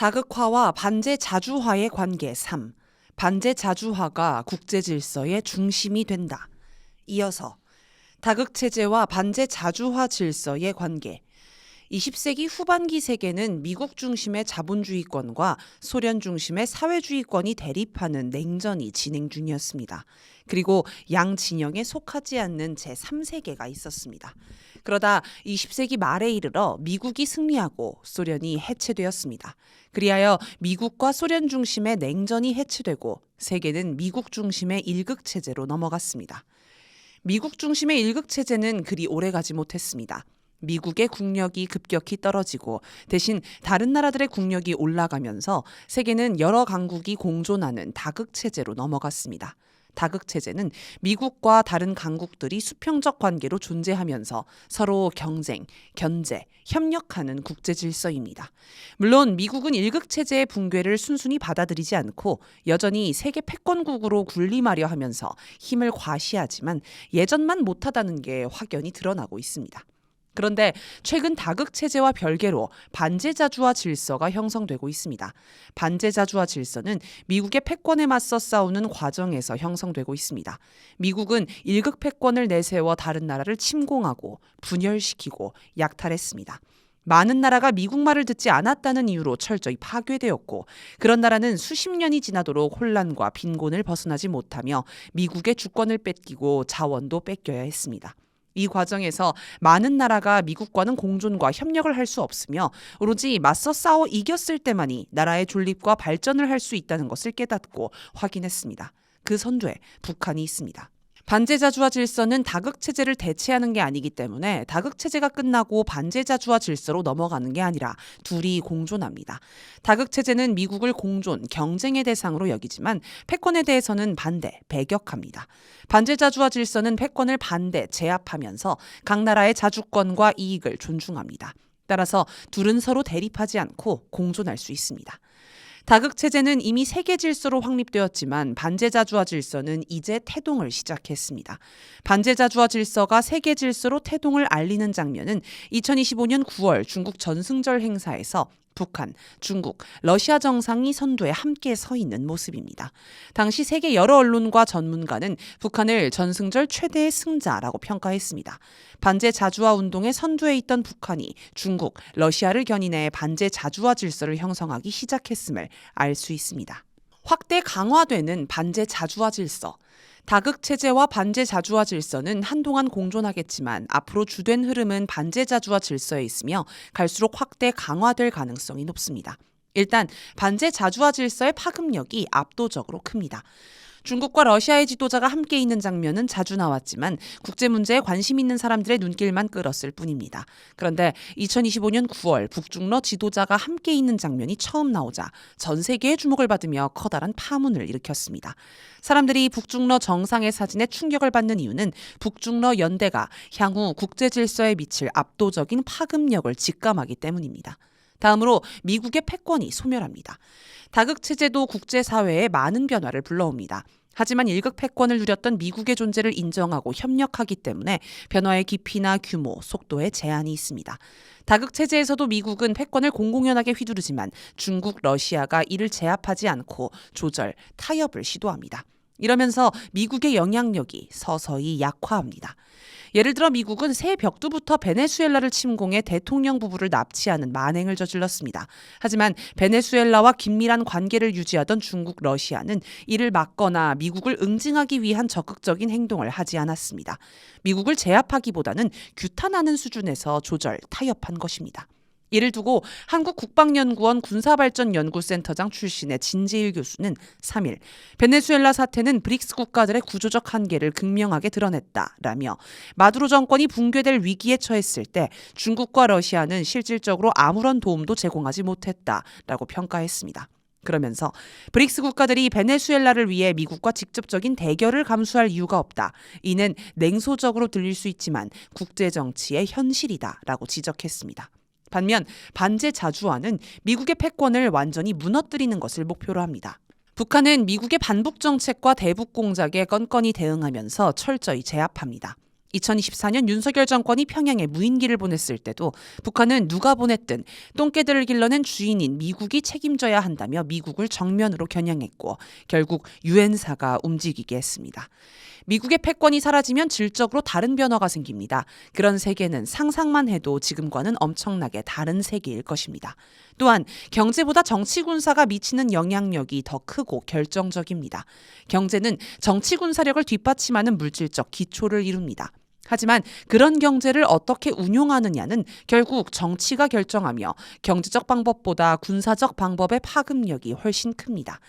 다극화와 반제 자주화의 관계 3. 반제 자주화가 국제 질서의 중심이 된다. 이어서 다극 체제와 반제 자주화 질서의 관계. 20세기 후반기 세계는 미국 중심의 자본주의권과 소련 중심의 사회주의권이 대립하는 냉전이 진행 중이었습니다. 그리고 양 진영에 속하지 않는 제3세계가 있었습니다. 그러다 20세기 말에 이르러 미국이 승리하고 소련이 해체되었습니다. 그리하여 미국과 소련 중심의 냉전이 해체되고 세계는 미국 중심의 일극 체제로 넘어갔습니다. 미국 중심의 일극 체제는 그리 오래가지 못했습니다. 미국의 국력이 급격히 떨어지고 대신 다른 나라들의 국력이 올라가면서 세계는 여러 강국이 공존하는 다극 체제로 넘어갔습니다. 다극 체제는 미국과 다른 강국들이 수평적 관계로 존재하면서 서로 경쟁, 견제, 협력하는 국제 질서입니다. 물론 미국은 일극 체제의 붕괴를 순순히 받아들이지 않고 여전히 세계 패권국으로 군림하려 하면서 힘을 과시하지만 예전만 못하다는 게 확연히 드러나고 있습니다. 그런데 최근 다극 체제와 별개로 반제자주화 질서가 형성되고 있습니다. 반제자주화 질서는 미국의 패권에 맞서 싸우는 과정에서 형성되고 있습니다. 미국은 일극 패권을 내세워 다른 나라를 침공하고 분열시키고 약탈했습니다. 많은 나라가 미국 말을 듣지 않았다는 이유로 철저히 파괴되었고 그런 나라는 수십 년이 지나도록 혼란과 빈곤을 벗어나지 못하며 미국의 주권을 뺏기고 자원도 뺏겨야 했습니다. 이 과정에서 많은 나라가 미국과는 공존과 협력을 할 수 없으며 오로지 맞서 싸워 이겼을 때만이 나라의 존립과 발전을 할 수 있다는 것을 깨닫고 확인했습니다. 그 선두에 북한이 있습니다. 반제자주화 질서는 다극 체제를 대체하는 게 아니기 때문에 다극 체제가 끝나고 반제자주화 질서로 넘어가는 게 아니라 둘이 공존합니다. 다극 체제는 미국을 공존, 경쟁의 대상으로 여기지만 패권에 대해서는 반대, 배격합니다. 반제자주화 질서는 패권을 반대, 제압하면서 각 나라의 자주권과 이익을 존중합니다. 따라서 둘은 서로 대립하지 않고 공존할 수 있습니다. 다극 체제는 이미 세계 질서로 확립되었지만 반제자주화 질서는 이제 태동을 시작했습니다. 반제자주화 질서가 세계 질서로 태동을 알리는 장면은 2025년 9월 중국 전승절 행사에서 북한, 중국, 러시아 정상이 선두에 함께 서 있는 모습입니다. 당시 세계 여러 언론과 전문가는 북한을 전승절 최대의 승자라고 평가했습니다. 반제 자주화 운동의 선두에 있던 북한이 중국, 러시아를 견인해 반제 자주화 질서를 형성하기 시작했음을 알 수 있습니다. 확대 강화되는 반제 자주화 질서. 다극 체제와 반제 자주화 질서는 한동안 공존하겠지만 앞으로 주된 흐름은 반제 자주화 질서에 있으며 갈수록 확대 강화될 가능성이 높습니다. 일단 반제 자주화 질서의 파급력이 압도적으로 큽니다. 중국과 러시아의 지도자가 함께 있는 장면은 자주 나왔지만 국제 문제에 관심 있는 사람들의 눈길만 끌었을 뿐입니다. 그런데 2025년 9월 북중러 지도자가 함께 있는 장면이 처음 나오자 전 세계의 주목을 받으며 커다란 파문을 일으켰습니다. 사람들이 북중러 정상의 사진에 충격을 받는 이유는 북중러 연대가 향후 국제 질서에 미칠 압도적인 파급력을 직감하기 때문입니다. 다음으로 미국의 패권이 소멸합니다. 다극 체제도 국제사회에 많은 변화를 불러옵니다. 하지만 일극 패권을 누렸던 미국의 존재를 인정하고 협력하기 때문에 변화의 깊이나 규모, 속도에 제한이 있습니다. 다극 체제에서도 미국은 패권을 공공연하게 휘두르지만 중국, 러시아가 이를 제압하지 않고 조절, 타협을 시도합니다. 이러면서 미국의 영향력이 서서히 약화합니다. 예를 들어 미국은 새 벽두부터 베네수엘라를 침공해 대통령 부부를 납치하는 만행을 저질렀습니다. 하지만 베네수엘라와 긴밀한 관계를 유지하던 중국, 러시아는 이를 막거나 미국을 응징하기 위한 적극적인 행동을 하지 않았습니다. 미국을 제압하기보다는 규탄하는 수준에서 조절, 타협한 것입니다. 이를 두고 한국국방연구원 군사발전연구센터장 출신의 진재일 교수는 3일 베네수엘라 사태는 브릭스 국가들의 구조적 한계를 극명하게 드러냈다라며 마두로 정권이 붕괴될 위기에 처했을 때 중국과 러시아는 실질적으로 아무런 도움도 제공하지 못했다라고 평가했습니다. 그러면서 브릭스 국가들이 베네수엘라를 위해 미국과 직접적인 대결을 감수할 이유가 없다. 이는 냉소적으로 들릴 수 있지만 국제정치의 현실이다라고 지적했습니다. 반면 반제 자주화는 미국의 패권을 완전히 무너뜨리는 것을 목표로 합니다. 북한은 미국의 반북 정책과 대북 공작에 건건히 대응하면서 철저히 제압합니다. 2024년 윤석열 정권이 평양에 무인기를 보냈을 때도 북한은 누가 보냈든 똥개들을 길러낸 주인인 미국이 책임져야 한다며 미국을 정면으로 겨냥했고 결국 유엔사가 움직이게 했습니다. 미국의 패권이 사라지면 질적으로 다른 변화가 생깁니다. 그런 세계는 상상만 해도 지금과는 엄청나게 다른 세계일 것입니다. 또한 경제보다 정치 군사가 미치는 영향력이 더 크고 결정적입니다. 경제는 정치 군사력을 뒷받침하는 물질적 기초를 이룹니다. 하지만 그런 경제를 어떻게 운용하느냐는 결국 정치가 결정하며 경제적 방법보다 군사적 방법의 파급력이 훨씬 큽니다.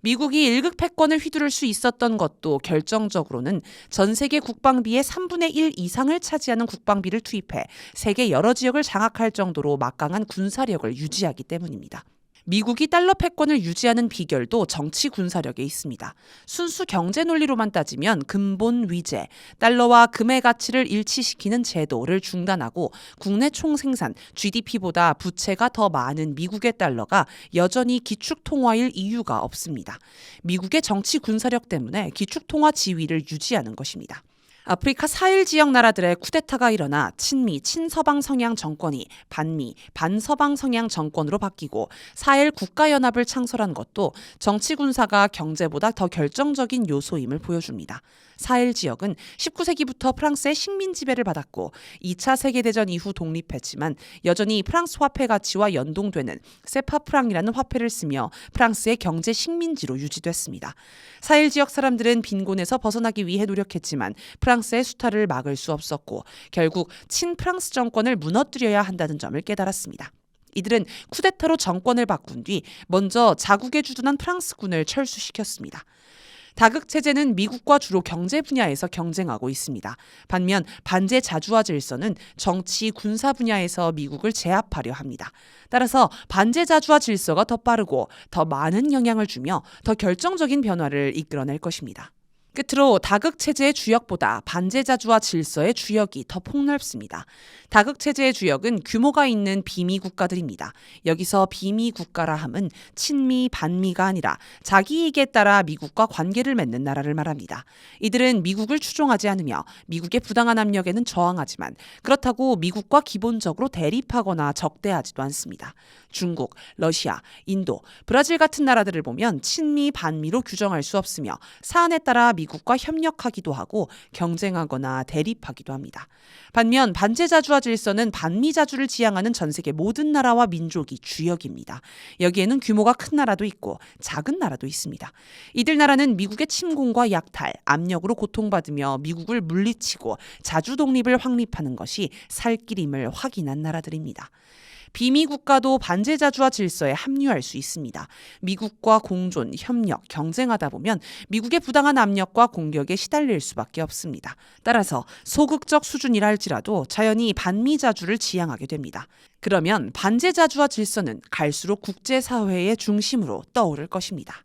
미국이 1급 패권을 휘두를 수 있었던 것도 결정적으로는 전 세계 국방비의 3분의 1 이상을 차지하는 국방비를 투입해 세계 여러 지역을 장악할 정도로 막강한 군사력을 유지하기 때문입니다. 미국이 달러 패권을 유지하는 비결도 정치 군사력에 있습니다. 순수 경제 논리로만 따지면 근본 위제, 달러와 금의 가치를 일치시키는 제도를 중단하고 국내 총생산, GDP보다 부채가 더 많은 미국의 달러가 여전히 기축통화일 이유가 없습니다. 미국의 정치 군사력 때문에 기축통화 지위를 유지하는 것입니다. 아프리카 사헬 지역 나라들의 쿠데타가 일어나 친미, 친서방 성향 정권이 반미, 반서방 성향 정권으로 바뀌고 사헬 국가연합을 창설한 것도 정치 군사가 경제보다 더 결정적인 요소임을 보여줍니다. 사헬 지역은 19세기부터 프랑스의 식민 지배를 받았고 2차 세계대전 이후 독립했지만 여전히 프랑스 화폐 가치와 연동되는 세파프랑이라는 화폐를 쓰며 프랑스의 경제 식민지로 유지됐습니다. 사헬 지역 사람들은 빈곤에서 벗어나기 위해 노력했지만 프랑스의 수탈을 막을 수 없었고 결국 친프랑스 정권을 무너뜨려야 한다는 점을 깨달았습니다. 이들은 쿠데타로 정권을 바꾼 뒤 먼저 자국에 주둔한 프랑스군을 철수시켰습니다. 다극체제는 미국과 주로 경제 분야에서 경쟁하고 있습니다. 반면 반제 자주화 질서는 정치, 군사 분야에서 미국을 제압하려 합니다. 따라서 반제 자주화 질서가 더 빠르고 더 많은 영향을 주며 더 결정적인 변화를 이끌어낼 것입니다. 끝으로 다극체제의 주역보다 반제자주화 질서의 주역이 더 폭넓습니다. 다극체제의 주역은 규모가 있는 비미 국가들입니다. 여기서 비미 국가라 함은 친미, 반미가 아니라 자기 이익에 따라 미국과 관계를 맺는 나라를 말합니다. 이들은 미국을 추종하지 않으며 미국의 부당한 압력에는 저항하지만 그렇다고 미국과 기본적으로 대립하거나 적대하지도 않습니다. 중국, 러시아, 인도, 브라질 같은 나라들을 보면 친미, 반미로 규정할 수 없으며 사안에 따라 미국과 협력하기도 하고 경쟁하거나 대립하기도 합니다. 반면 반제자주화 질서는 반미자주를 지향하는 전 세계 모든 나라와 민족이 주역입니다. 여기에는 규모가 큰 나라도 있고 작은 나라도 있습니다. 이들 나라는 미국의 침공과 약탈, 압력으로 고통받으며 미국을 물리치고 자주 독립을 확립하는 것이 살 길임을 확인한 나라들입니다. 비미 국가도 반제자주화 질서에 합류할 수 있습니다. 미국과 공존, 협력, 경쟁하다 보면 미국의 부당한 압력과 공격에 시달릴 수밖에 없습니다. 따라서 소극적 수준이라 할지라도 자연히 반미자주를 지향하게 됩니다. 그러면 반제자주화 질서는 갈수록 국제사회의 중심으로 떠오를 것입니다.